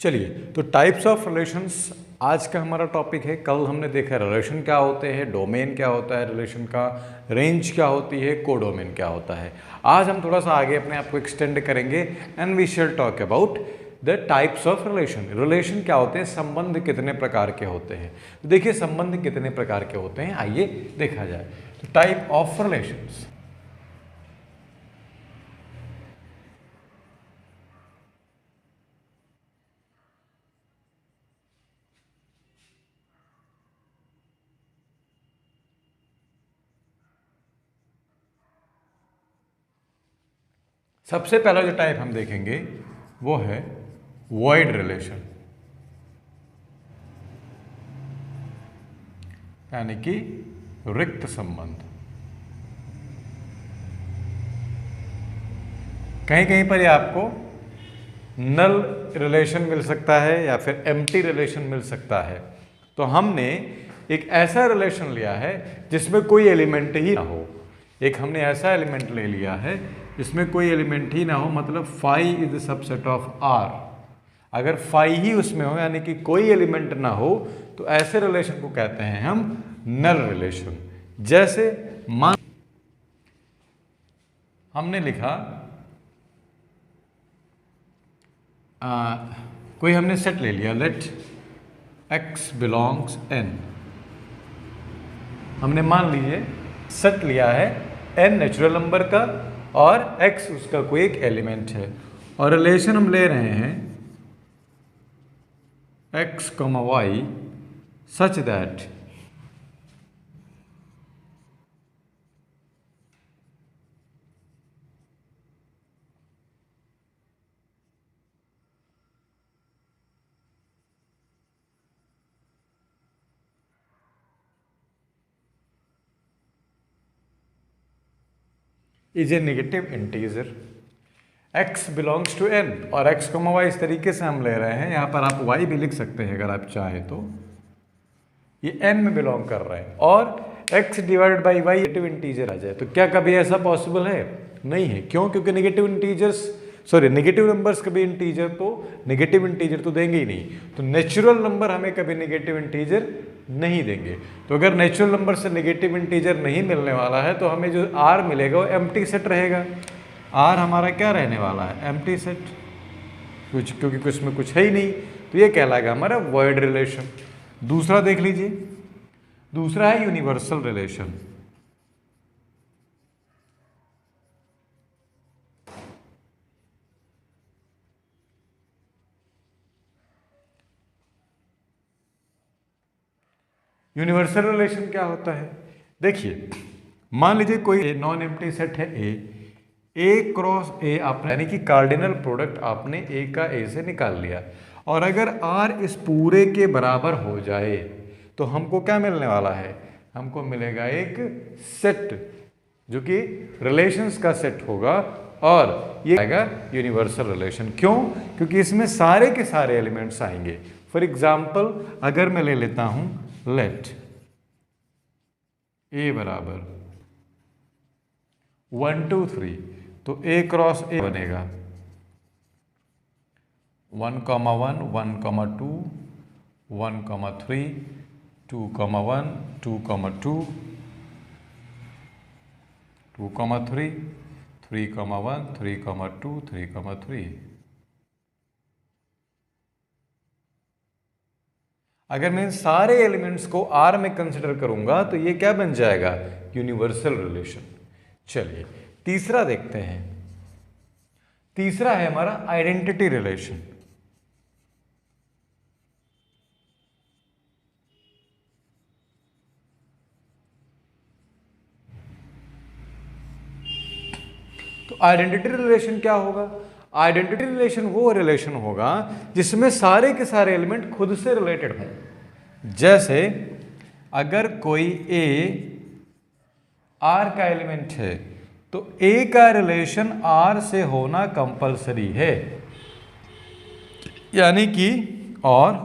चलिए, तो types of relations आज का हमारा टॉपिक है। कल हमने देखा रिलेशन क्या होते हैं, डोमेन क्या होता है रिलेशन का, रेंज क्या होती है, कोडोमेन क्या होता है। आज हम थोड़ा सा आगे अपने आप को एक्सटेंड करेंगे and we shall talk about the types of relation. Relation क्या होते हैं, संबंध कितने प्रकार के होते हैं। तो देखिए संबंध कितने प्रकार के होते हैं, आइए देखा जाए। तो टाइप ऑफ रिलेशंस, सबसे पहला जो टाइप हम देखेंगे वो है वॉइड रिलेशन, यानी कि रिक्त संबंध। कहीं कहीं पर ये आपको नल रिलेशन मिल सकता है या फिर एम्प्टी रिलेशन मिल सकता है। तो हमने एक ऐसा रिलेशन लिया है जिसमें कोई एलिमेंट ही ना हो। एक हमने ऐसा एलिमेंट ले लिया है जिसमें कोई एलिमेंट ही ना हो, मतलब phi is the subset of R. अगर फाई ही उसमें हो यानी कि कोई एलिमेंट ना हो तो ऐसे रिलेशन को कहते हैं हम नल रिलेशन। जैसे मान हमने लिखा कोई हमने सेट ले लिया, लेट x बिलोंग्स n। हमने मान लीजिए सेट लिया है n नेचुरल नंबर का और x उसका कोई एक एलिमेंट है, और रिलेशन हम ले रहे हैं x, y such that is a negative integer. x belongs to n और x, y इस तरीके से हम ले रहे हैं। यहाँ पर आप y भी लिख सकते हैं अगर आप चाहें तो। ये n में बिलोंग कर रहे हैं और x divide by y negative integer आ जाए तो क्या कभी ऐसा पॉसिबल है? नहीं है। क्यों? क्योंकि नेगेटिव नंबर्स कभी नेगेटिव इंटीजर तो देंगे ही नहीं। तो नेचुरल नंबर हमें कभी नेगेटिव इंटीजर नहीं देंगे। तो अगर नेचुरल नंबर से नेगेटिव इंटीजर नहीं मिलने वाला है तो हमें जो r मिलेगा वो एम्प्टी सेट रहेगा। r हमारा क्या रहने वाला है? एम्प्टी सेट, क्योंकि उसमें कुछ है ही नहीं। तो ये कहलाएगा हमारा वॉइड रिलेशन। दूसरा देख लीजिए, दूसरा है यूनिवर्सल रिलेशन। यूनिवर्सल रिलेशन क्या होता है? देखिए मान लीजिए कोई नॉन एम्प्टी सेट है ए क्रॉस ए आपने, यानी कि कार्डिनल प्रोडक्ट आपने ए का ए से निकाल लिया, और अगर आर इस पूरे के बराबर हो जाए तो हमको क्या मिलने वाला है? हमको मिलेगा एक सेट जो कि रिलेशंस का सेट होगा, और ये आएगा यूनिवर्सल रिलेशन। क्यों? क्योंकि इसमें सारे के सारे एलिमेंट्स आएंगे। फॉर एग्जाम्पल अगर मैं ले लेता हूं लेट ए बराबर 1 2 3, तो a क्रॉस ए बनेगा 1, 1, 1, 2, 1, 3, 2, 1, 2, 2, 2, 3, 3, 1, 3, 2, 3, 3। अगर मैं इन सारे एलिमेंट्स को R में कंसिडर करूंगा तो ये क्या बन जाएगा? Universal relation. चलिए तीसरा देखते हैं। तीसरा है हमारा आइडेंटिटी रिलेशन। तो आइडेंटिटी रिलेशन क्या होगा? आइडेंटिटी रिलेशन वो रिलेशन होगा जिसमें सारे के सारे एलिमेंट खुद से रिलेटेड हों। जैसे अगर कोई ए आर का एलिमेंट है तो ए का रिलेशन आर से होना कंपलसरी है, यानी कि और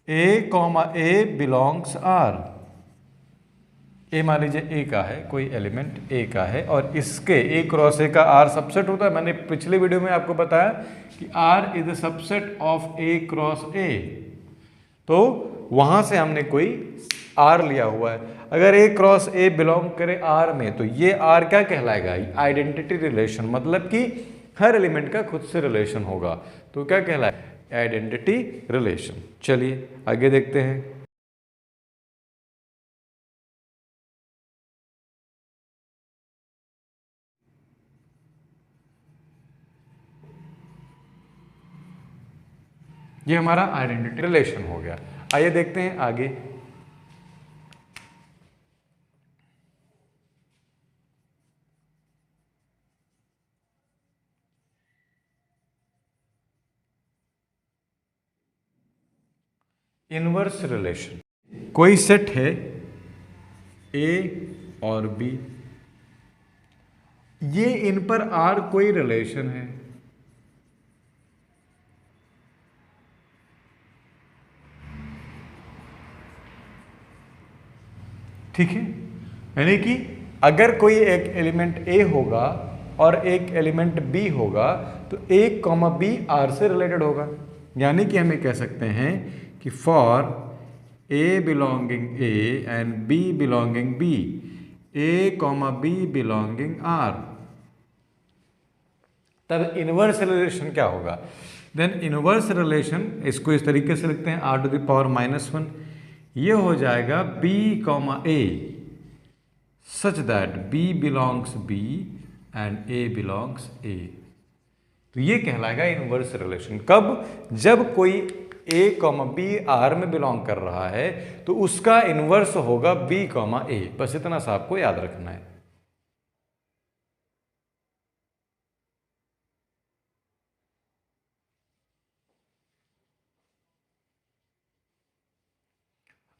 ए बिलोंग्स आर, ए मान लीजिए ए का है, कोई एलिमेंट ए का है और इसके ए क्रॉस ए का आर सबसेट होता है। मैंने पिछले वीडियो में आपको बताया कि R is the subset of A cross A, तो वहां से हमने कोई आर लिया हुआ है। अगर ए क्रॉस ए बिलोंग करे आर में, तो ये आर क्या कहलाएगा? आइडेंटिटी रिलेशन, मतलब कि हर एलिमेंट का खुद से रिलेशन होगा, तो क्या कहलाएगा? Identity relation. चलिए आगे देखते हैं। ये हमारा आइडेंटिटी रिलेशन हो गया। आइए देखते हैं आगे। इनवर्स रिलेशन, कोई सेट है ए और बी, ये इन पर आर कोई रिलेशन है, ठीक है। यानी कि अगर कोई एक एलिमेंट ए होगा और एक एलिमेंट बी होगा, तो ए कॉमा बी आर से रिलेटेड होगा। यानी कि हमें कह सकते हैं कि for A belonging A and B belonging B, A comma B belonging R, तब इनवर्स रिलेशन क्या होगा? देन इनवर्स रिलेशन, इसको इस तरीके से लिखते हैं आर टू द पावर -1, ये हो जाएगा b comma A such that b belongs b and a belongs a। तो ये कहलाएगा इनवर्स रिलेशन। कब? जब कोई a कॉमा b r में बिलोंग कर रहा है, तो उसका इनवर्स होगा b कॉमा a। बस इतना सा आपको याद रखना है।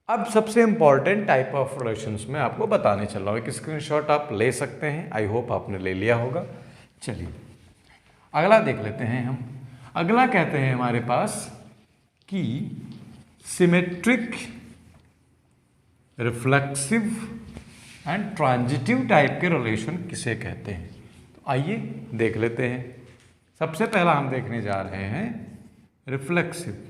अब सबसे इंपॉर्टेंट टाइप ऑफ रिलेशंस में आपको बताने चल रहा हूँ। एक स्क्रीनशॉट आप ले सकते हैं, आई होप आपने ले लिया होगा। चलिए अगला देख लेते हैं हम। अगला कहते हैं हमारे पास कि symmetric, reflexive and transitive type के रिलेशन किसे कहते हैं। तो आइए देख लेते हैं। सबसे पहला हम देखने जा रहे हैं रिफ्लेक्सिव।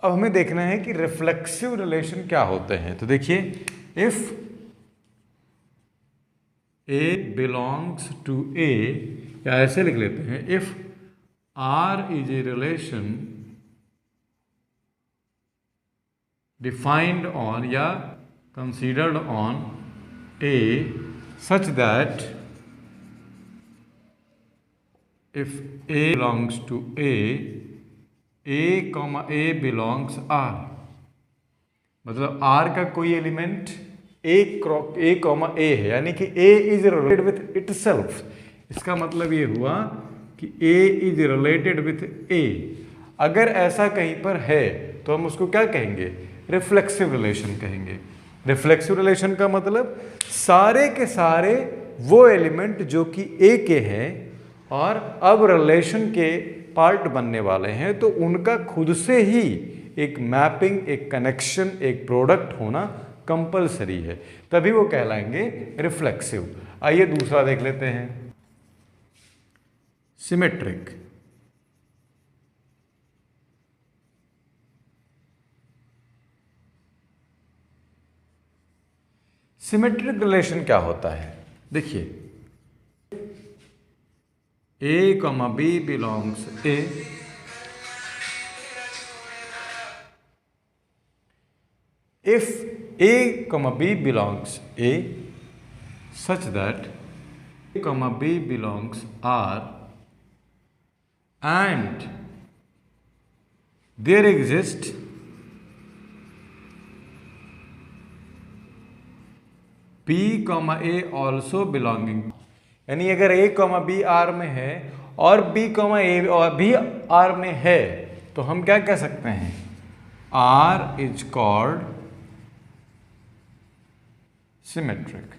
अब हमें देखना है कि रिफ्लेक्सिव रिलेशन क्या होते हैं। तो देखिए, if a belongs to A, या ऐसे लिख लेते हैं, if R is a relation defined on या considered on A such that if a belongs to A comma a belongs R, मतलब आर का कोई एलिमेंट ए कॉमा ए है, यानी कि a is related with itself. इसका मतलब ये हुआ कि a is related with a. अगर ऐसा कहीं पर है तो हम उसको क्या कहेंगे? रिफ्लेक्सिव रिलेशन कहेंगे। रिफ्लेक्सिव रिलेशन का मतलब सारे के सारे वो एलिमेंट जो कि ए के हैं और अब रिलेशन के पार्ट बनने वाले हैं, तो उनका खुद से ही एक मैपिंग, एक कनेक्शन, एक प्रोडक्ट होना कंपलसरी है, तभी वो कहलाएंगे रिफ्लेक्सिव। आइए दूसरा देख लेते हैं, सिमेट्रिक। सिमेट्रिक रिलेशन क्या होता है? देखिए, A comma B belongs A, if A comma B belongs A such that A comma B belongs R and there exists B comma A also belonging, यानी अगर ए कॉमा बी आर में है और B comma ए और भी are में है, तो हम क्या कह सकते हैं? R is called symmetric.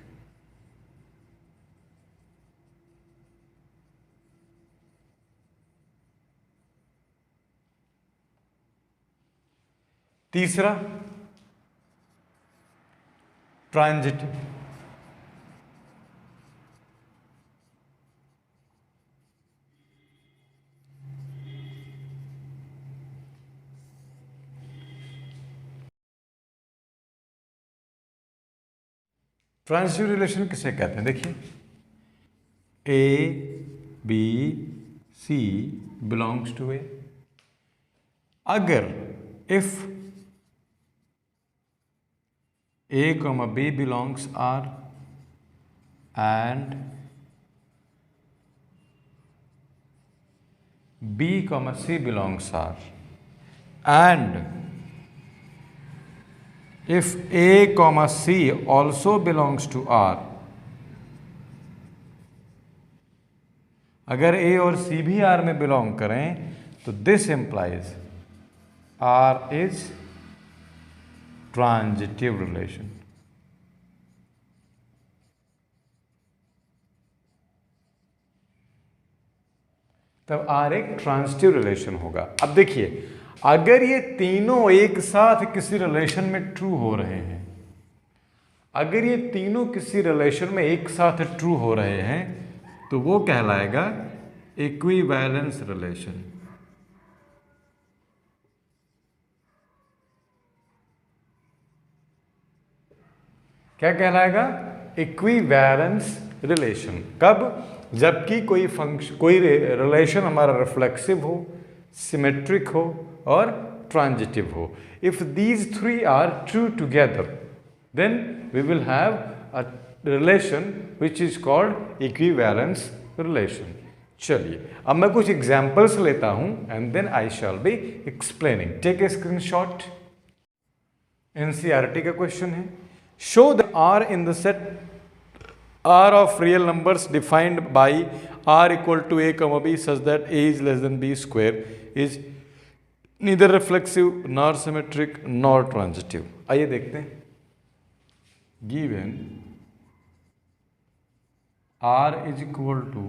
तीसरा ट्रांजिटिव, ट्रांजिटिव रिलेशन किसे कहते हैं? देखिए, a b c belongs to A. अगर if a comma b belongs R and b comma c belongs R and if A comma C also belongs to R, अगर A और C भी R में belong करें तो this implies R is transitive relation। तब R एक transitive relation होगा। अब देखिए, अगर ये तीनों एक साथ किसी रिलेशन में ट्रू हो रहे हैं, अगर ये तीनों किसी रिलेशन में एक साथ ट्रू हो रहे हैं तो वो कहलाएगा इक्विवेलेंस रिलेशन। क्या कहलाएगा? Equivalence relation. कब? जबकि कोई रिलेशन हमारा रिफ्लेक्सिव हो, सिमेट्रिक हो और ट्रांजिटिव हो। If these three are true together then we will have a relation which is called equivalence relation. चलिए, अब मैं कुछ एग्जांपल्स लेता हूं and then I shall be explaining. Take a screenshot. NCERT का क्वेश्चन है, show the R in the set R of real numbers defined by R equal to A comma B such that A is less than B square is neither reflexive nor symmetric nor transitive। आइए देखते हैं। Given R is equal to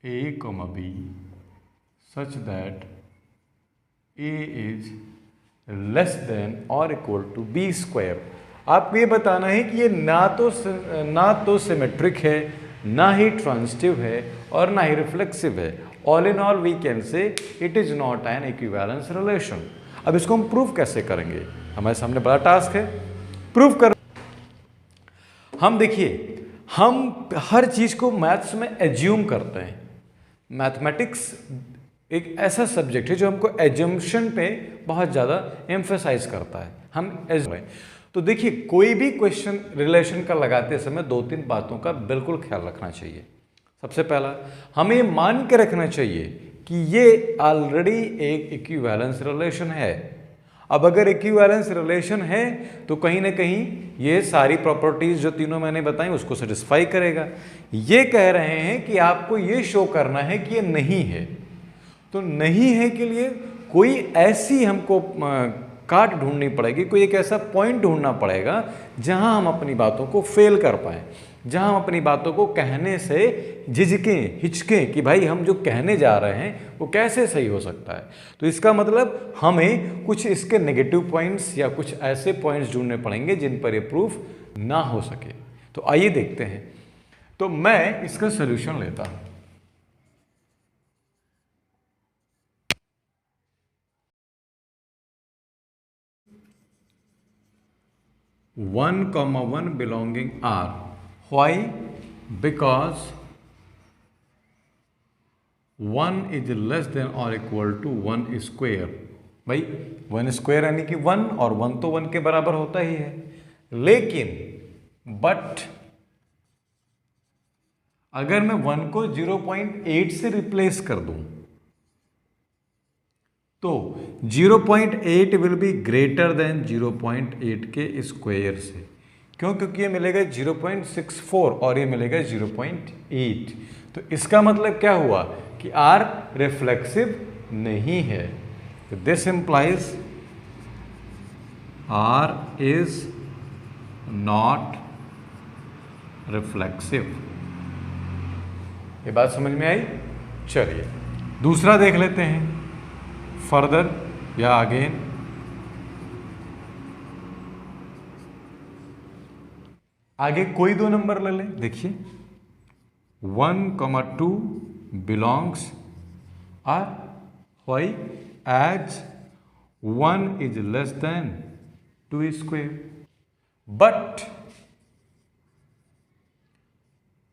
A comma B such that A is less than or equal to B square, आपको ये बताना है कि ये ना तो सिमेट्रिक है, ना ही ट्रांजिटिव है और ना ही रिफ्लेक्सिव है। All in all we can say it is not an equivalence relation. अब इसको हम प्रूव कैसे करेंगे? हमारे सामने बड़ा टास्क है प्रूव कर। हम देखिए, हम हर चीज को मैथ्स में एज्यूम करते हैं। मैथमेटिक्स एक ऐसा सब्जेक्ट है जो हमको एज्यूम्शन पे बहुत ज़्यादा एम्फेसाइज करता है। हम तो देखिए, कोई भी क्वेश्चन रिलेशन का लगाते समय दो तीन बातों का बिल्कुल ख्याल रखना चाहिए। सबसे पहला, हमें मान के रखना चाहिए कि ये ऑलरेडी एक इक्विवेलेंस रिलेशन है। अब अगर इक्विवेलेंस रिलेशन है तो कहीं ना कहीं ये सारी प्रॉपर्टीज जो तीनों मैंने बताई उसको सेटिस्फाई करेगा। ये कह रहे हैं कि आपको ये शो करना है कि ये नहीं है, तो नहीं है के लिए कोई ऐसी हमको काट ढूंढनी पड़ेगी, कोई एक ऐसा पॉइंट ढूंढना पड़ेगा जहां हम अपनी बातों को फेल कर पाएं, जहां हम अपनी बातों को कहने से झिझकें, हिचकें कि भाई हम जो कहने जा रहे हैं वो कैसे सही हो सकता है। तो इसका मतलब हमें कुछ इसके नेगेटिव पॉइंट्स या कुछ ऐसे पॉइंट्स ढूंढने पड़ेंगे जिन पर ये प्रूफ ना हो सके। तो आइए देखते हैं। तो मैं इसका सोल्यूशन लेता हूं। One comma one belonging R। Why? Because 1 is less than or equal to 1 square। भाई 1 स्क्वायर यानी कि 1 और 1 तो 1 के बराबर होता ही है, लेकिन बट अगर मैं 1 को 0.8 से रिप्लेस कर दूं तो 0.8 विल बी ग्रेटर देन 0.8 के स्क्वायर से। क्यों? क्योंकि ये मिलेगा 0.64 और ये मिलेगा 0.8। तो इसका मतलब क्या हुआ कि R रिफ्लेक्सिव नहीं है। तो this implies R is not reflexive. ये बात समझ में आई? चलिए दूसरा देख लेते हैं फर्दर या अगेन। आगे कोई दो नंबर ले लें, देखिए 1, 2 belongs R y as 1 is less than 2 square, but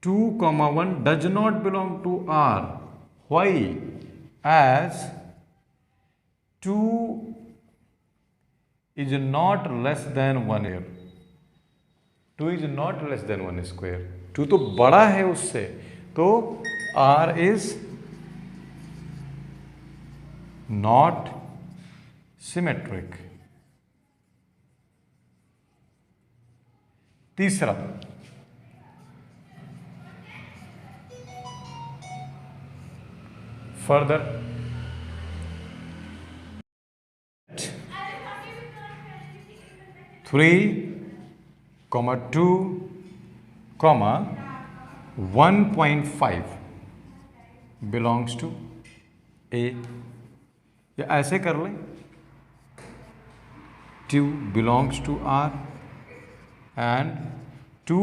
2, 1 does not belong to R. Why? As 2 is not less than 1 here. 2 is not less than 1 square. 2 तो बड़ा है उससे, तो R is not symmetric. तीसरा, further 3, 2, 1.5 belongs to A, या ऐसे कर लें 2 belongs to R and 2,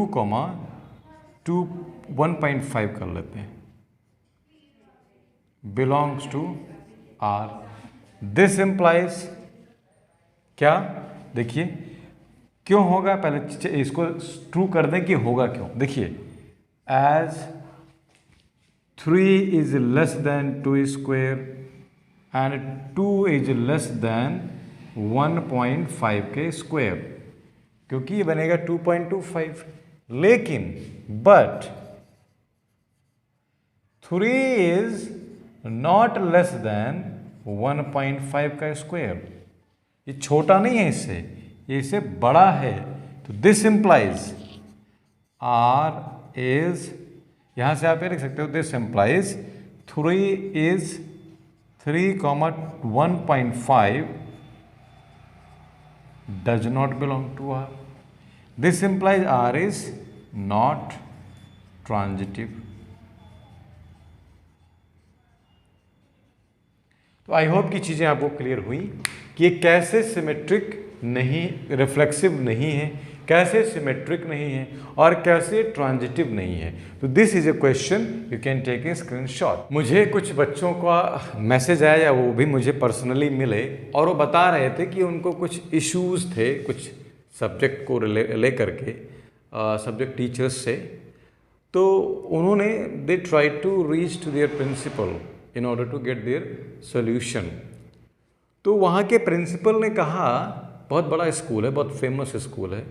1.5 कर लेते हैं belongs to R. This implies क्या, देखिए क्यों होगा, पहले इसको ट्रू कर दें कि होगा क्यों। देखिए as 3 is less than 2 square and 2 is less than 1.5 के स्क्वेयर, क्योंकि ये बनेगा 2.25, लेकिन but 3 is not less than 1.5 का स्क्वेयर, ये छोटा नहीं है इससे, ये इससे बड़ा है, तो दिस इंप्लाइज R इज, यहां से आप ये लिख सकते हो this implies 3, 1.5 does not belong to R. This implies R is not transitive. तो आई होप की चीज़ें आपको क्लियर हुई कि ये कैसे सिमेट्रिक नहीं, रिफ्लेक्सिव नहीं है, कैसे सिमेट्रिक नहीं है और कैसे ट्रांजिटिव नहीं है। तो this is a question you can take a screenshot. मुझे कुछ बच्चों का मैसेज आया या वो भी मुझे पर्सनली मिले और वो बता रहे थे कि उनको कुछ इश्यूज थे कुछ सब्जेक्ट को ले करके सब्जेक्ट टीचर्स से, तो उन्होंने they try to reach to their principal in order to get their solution. तो वहाँ के प्रिंसिपल ने कहा, बहुत बड़ा स्कूल है, बहुत फेमस स्कूल है,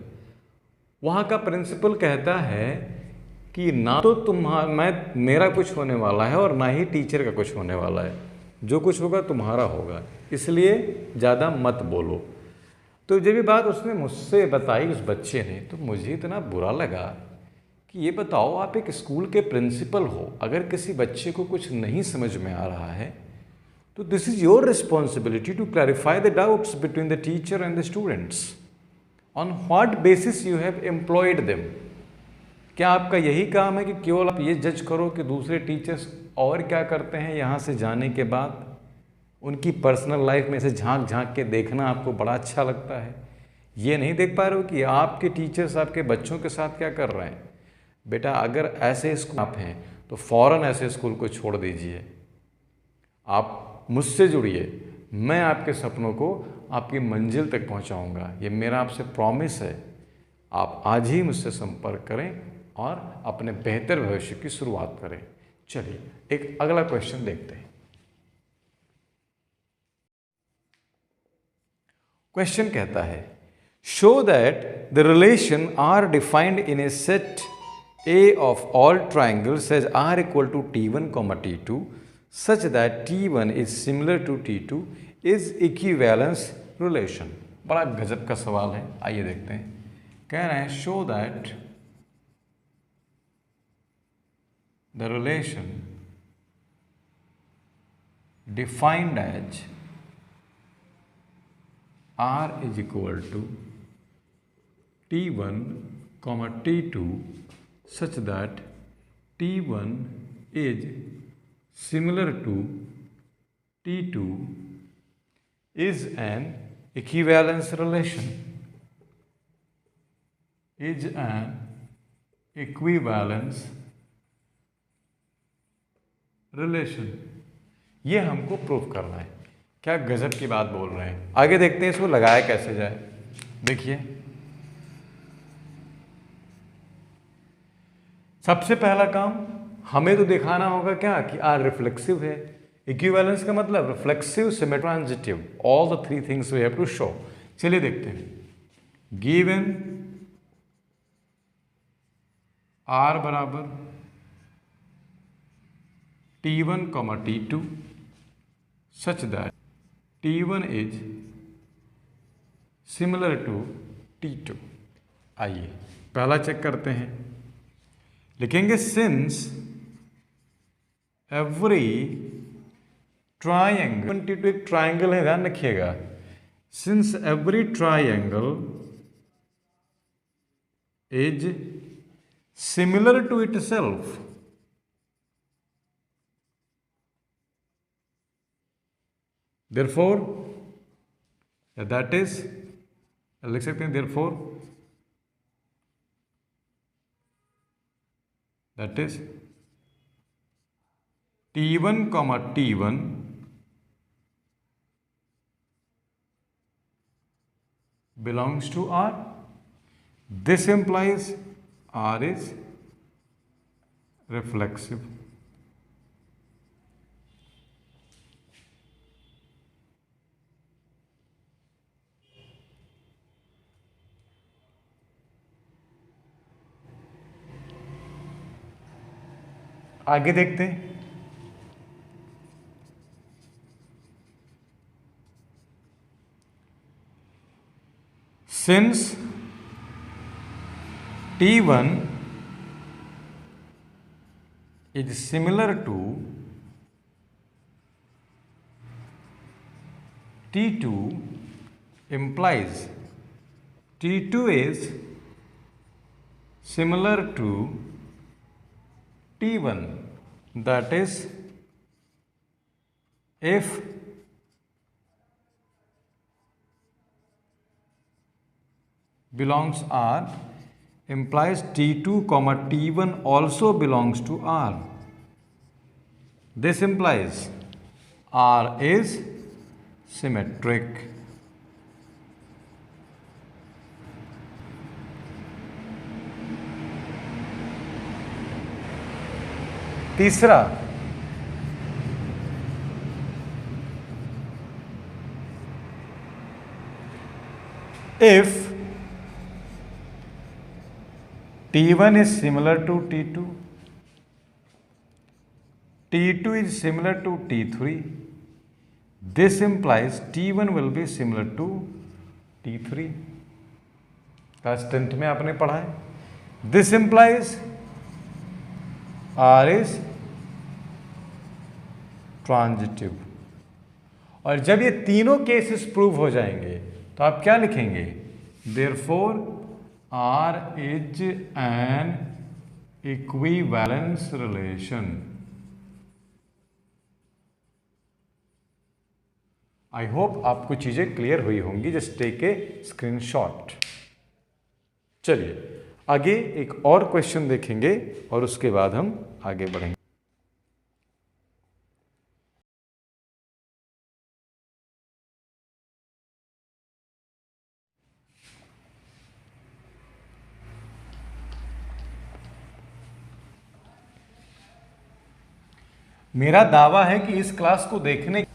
वहाँ का प्रिंसिपल कहता है कि ना तो मेरा कुछ होने वाला है और ना ही टीचर का कुछ होने वाला है, जो कुछ होगा तुम्हारा होगा, इसलिए ज़्यादा मत बोलो। तो जब ये बात उसने मुझसे बताई उस बच्चे ने, तो मुझे इतना बुरा लगा कि ये बताओ आप एक स्कूल के प्रिंसिपल हो, अगर किसी बच्चे को कुछ नहीं समझ में आ रहा है तो this is your responsibility to clarify the doubts between the teacher and the students. On what basis you have employed them. क्या आपका यही काम है कि केवल आप ये जज करो कि दूसरे टीचर्स और क्या करते हैं यहाँ से जाने के बाद, उनकी पर्सनल लाइफ में से झांक झांक के देखना आपको बड़ा अच्छा लगता है, ये नहीं देख पा रहे हो कि आपके टीचर्स आपके बच्चों के साथ क्या कर रहे हैं। बेटा अगर ऐसे स्कूल आप हैं तो फ़ौरन ऐसे स्कूल को छोड़ दीजिए, आप मुझसे जुड़िए, मैं आपके सपनों को आपकी मंजिल तक पहुंचाऊंगा, ये मेरा आपसे प्रॉमिस है। आप आज ही मुझसे संपर्क करें और अपने बेहतर भविष्य की शुरुआत करें। चलिए एक अगला क्वेश्चन देखते हैं। क्वेश्चन कहता है, show that the relation are defined in a set A of all triangles says R equal to T1, T2 such that T1 is similar to T2 is equivalence relation। बड़ा गजब का सवाल है, आइए देखते हैं। कह रहे हैं show that the relation defined as R is equal to T1, T2 such that T1 is similar to T2 is an equivalence relation, is an equivalence relation, ये हमको प्रूव करना है। क्या गजब की बात बोल रहे हैं। आगे देखते हैं इसको लगाया कैसे जाए। देखिए, सबसे पहला काम हमें तो दिखाना होगा क्या कि आर रिफ्लेक्सिव है। इक्विवेलेंस का मतलब reflexive, symmetric, transitive, all the three things we have to show. चलिए देखते हैं। गिवन आर बराबर T1, T2 such that T1 is similar to T2। आइए पहला चेक करते हैं। लिखेंगे सिंस एवरी ट्राइंगल, T2 एक ट्राइंगल है, ध्यान रखिएगा। Since every triangle is similar to itself, therefore that is, लिख सकते हैं therefore that is T1, T1 belongs to R. This implies R is reflexive. आगे देखते हैं। Since T1 is similar to T2 implies T2 is similar to T1, that is if belongs R implies T2, T1 also belongs to R. This implies R is symmetric. तीसरा, if T1 is similar to T2, T2 is similar to T3, this implies T1 will be similar to T3। Class 10th में आपने पढ़ा है। This implies R is transitive. और जब ये तीनों cases prove हो जाएंगे तो आप क्या लिखेंगे? Therefore R is an equivalence relation. I hope आपको चीजें क्लियर हुई होंगी। Just take a screenshot. चलिए आगे एक और क्वेश्चन देखेंगे और उसके बाद हम आगे बढ़ेंगे। मेरा दावा है कि इस क्लास को देखने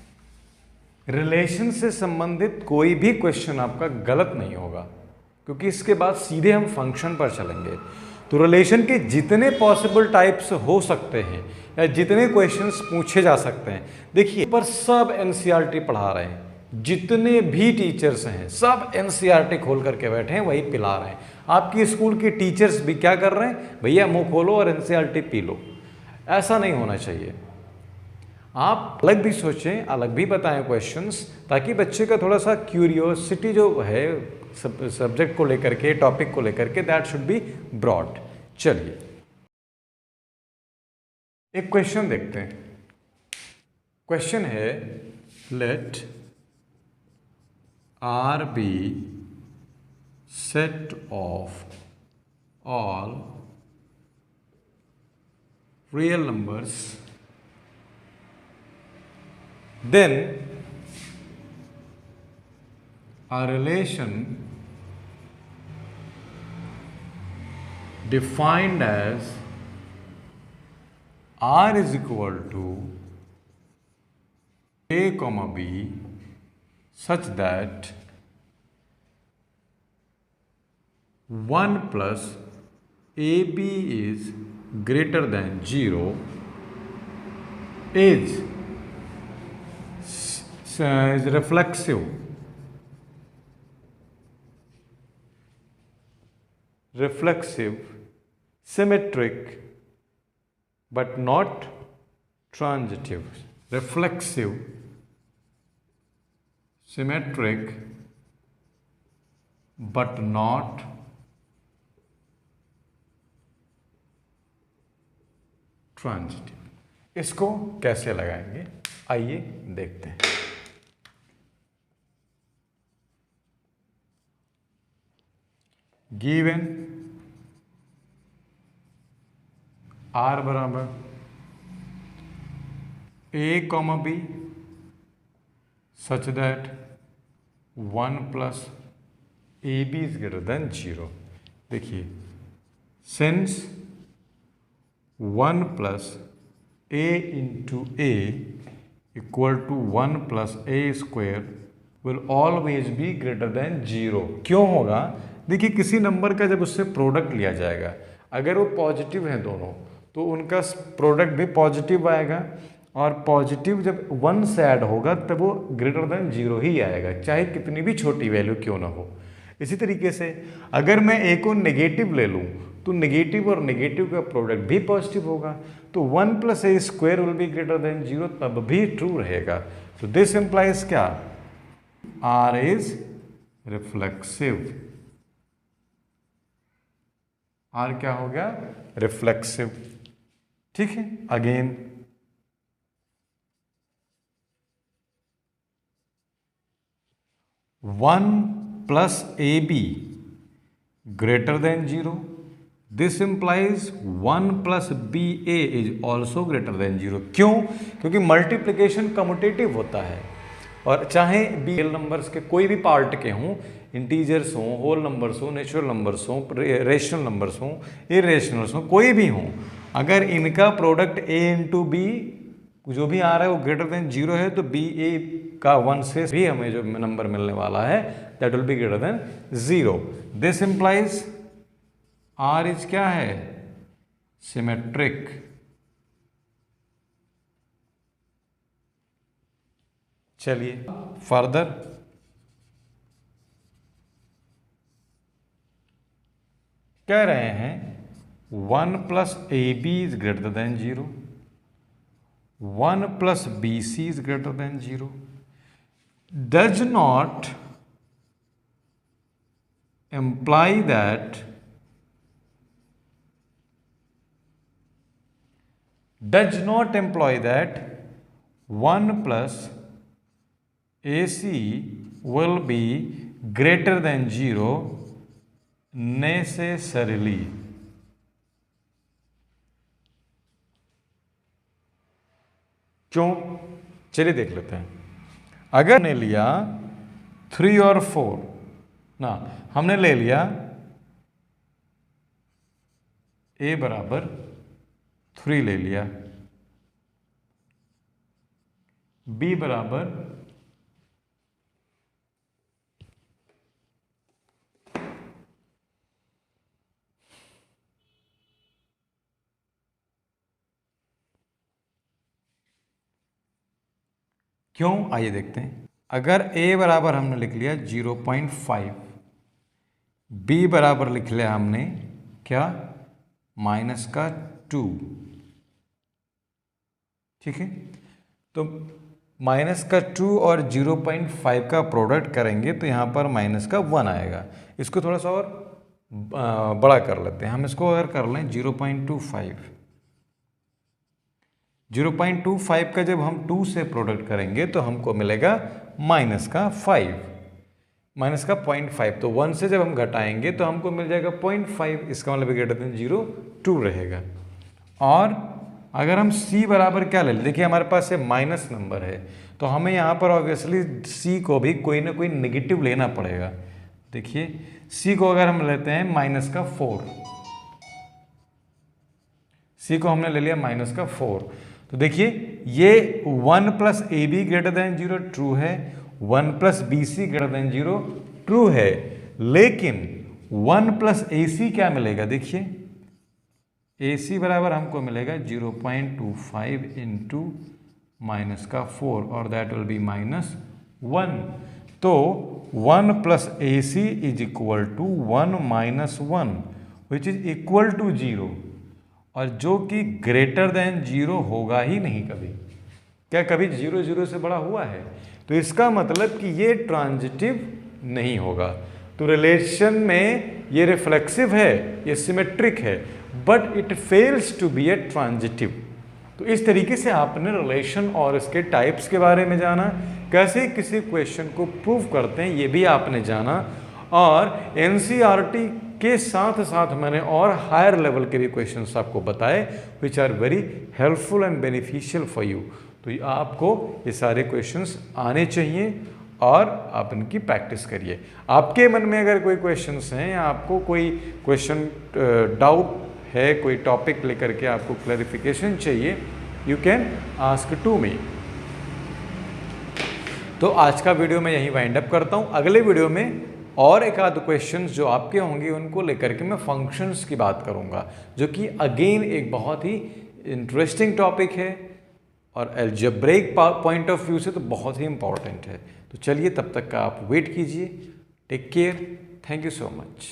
रिलेशन से संबंधित कोई भी क्वेश्चन आपका गलत नहीं होगा, क्योंकि इसके बाद सीधे हम फंक्शन पर चलेंगे। तो रिलेशन के जितने पॉसिबल टाइप्स हो सकते हैं या जितने क्वेश्चंस पूछे जा सकते हैं, देखिए पर सब एनसीईआरटी पढ़ा रहे हैं। जितने भी टीचर्स हैं सब एनसीईआरटी खोल करके बैठे हैं, वही पिला रहे हैं। आपकी स्कूल के टीचर्स भी क्या कर रहे हैं? भैया मुंह खोलो और एनसीईआरटी पी लो। ऐसा नहीं होना चाहिए। आप अलग भी सोचें, अलग भी बताएं क्वेश्चंस, ताकि बच्चे का थोड़ा सा क्यूरियोसिटी जो है सब्जेक्ट को लेकर के, टॉपिक को लेकर के, दैट शुड बी ब्रॉड। चलिए एक क्वेश्चन देखते हैं। क्वेश्चन है let R be set of all real numbers, then a relation defined as R is equal to A comma B such that 1 plus AB is greater than 0 is reflexive, symmetric, but not transitive. Reflexive, symmetric, but not transitive. इसको कैसे लगाएंगे आइए देखते हैं। Given R बराबर A comma B such that 1 plus AB is greater than 0। देखिए since 1 plus A into A equal to 1 plus A square will always be greater than 0। क्यों होगा? देखिए किसी नंबर का जब उससे प्रोडक्ट लिया जाएगा, अगर वो पॉजिटिव हैं दोनों तो उनका प्रोडक्ट भी पॉजिटिव आएगा, और पॉजिटिव जब 1 से ऐड होगा तब वो ग्रेटर देन 0 ही आएगा, चाहे कितनी भी छोटी वैल्यू क्यों ना हो। इसी तरीके से अगर मैं A को नेगेटिव ले लूँ तो नेगेटिव और नेगेटिव का प्रोडक्ट भी पॉजिटिव होगा, तो 1 plus a square will be greater than 0 तब भी ट्रू रहेगा। तो दिस इंप्लाइज क्या? R is reflexive. R क्या हो गया? रिफ्लेक्सिव। ठीक है, again one plus a b greater than 0, this implies 1 plus BA is also greater than 0। क्यों? क्योंकि मल्टीप्लिकेशन कम्यूटेटिव होता है, और चाहे रियल नंबर्स के कोई भी पार्ट के हों, इंटीजर्स हों, होल नंबर्स हों, नेचुरल नंबर्स हों, रेशनल नंबर्स हों, इरेशनल्स हों, कोई भी हों, अगर इनका प्रोडक्ट A इंटू बी जो भी आ रहा है वो ग्रेटर देन 0 है, तो BA का 1 से भी हमें जो नंबर मिलने वाला है that will be greater than 0। This implies R is क्या है? सिमेट्रिक। चलिए फर्दर कह रहे हैं 1 plus AB is greater than 0, 1 plus BC is greater than 0, does not imply that 1 plus AC will be greater than 0 necessarily। क्यों? चलिए देख लेते हैं। अगर हमने लिया 3 और 4 ना, हमने ले लिया A बराबर 3 ले लिया, B बराबर क्यों? आइए देखते हैं। अगर A बराबर हमने लिख लिया 0.5, B बराबर लिख लिया हमने क्या? -2। ठीक है, तो -2 और 0.5 का प्रोडक्ट करेंगे तो यहाँ पर -1 आएगा। इसको थोड़ा सा और बड़ा कर लेते हैं। हम इसको अगर कर लें 0.25, 0.25 का जब हम 2 से प्रोडक्ट करेंगे तो हमको मिलेगा -5, -0.5। तो 1 से जब हम घटाएंगे तो हमको मिल जाएगा 0.5, इसका मतलब ग्रेटर देन 0 2 रहेगा। और अगर हम c बराबर क्या ले लें, देखिए हमारे पास ये माइनस नंबर है, तो हमें यहाँ पर ऑब्वियसली c को भी कोई ना कोई नेगेटिव लेना पड़ेगा। देखिए c को अगर हम लेते हैं -4, c को हमने ले लिया -4, तो देखिए ये 1 + ab > 0 ट्रू है, 1 + bc > 0 ट्रू है, लेकिन 1 + ac क्या मिलेगा, देखिए AC बराबर हमको मिलेगा 0.25 इंटू -4 और दैट विल बी -1। तो 1 + AC is equal to 1 - 1 which is equal to 0, और जो कि ग्रेटर देन 0 होगा ही नहीं कभी। क्या कभी 0 0 से बड़ा हुआ है? तो इसका मतलब कि ये ट्रांजिटिव नहीं होगा। तो रिलेशन में ये रिफ्लेक्सिव है, ये सिमेट्रिक है, but it fails to be a transitive. तो इस तरीके से आपने रिलेशन और इसके टाइप्स के बारे में जाना, कैसे किसी क्वेश्चन को प्रूव करते हैं ये भी आपने जाना, और एनसीईआरटी के साथ साथ मैंने और हायर लेवल के भी क्वेश्चंस आपको बताए which are very helpful and beneficial for you. तो आपको ये सारे क्वेश्चंस आने चाहिए और आप इनकी प्रैक्टिस करिए। आपके मन में अगर कोई क्वेश्चंस हैं या आपको कोई क्वेश्चन डाउट है, कोई टॉपिक लेकर के आपको क्लैरिफिकेशन चाहिए, you can ask to me. तो आज का वीडियो मैं यहीं वाइंड अप करता हूँ। अगले वीडियो में और एक आध क्वेश्चंस जो आपके होंगे उनको लेकर के मैं फंक्शंस की बात करूँगा, जो कि अगेन एक बहुत ही इंटरेस्टिंग टॉपिक है और अलजेब्रिक पॉइंट ऑफ व्यू से तो बहुत ही इंपॉर्टेंट है। तो चलिए तब तक का आप वेट कीजिए। Take care, thank you so much.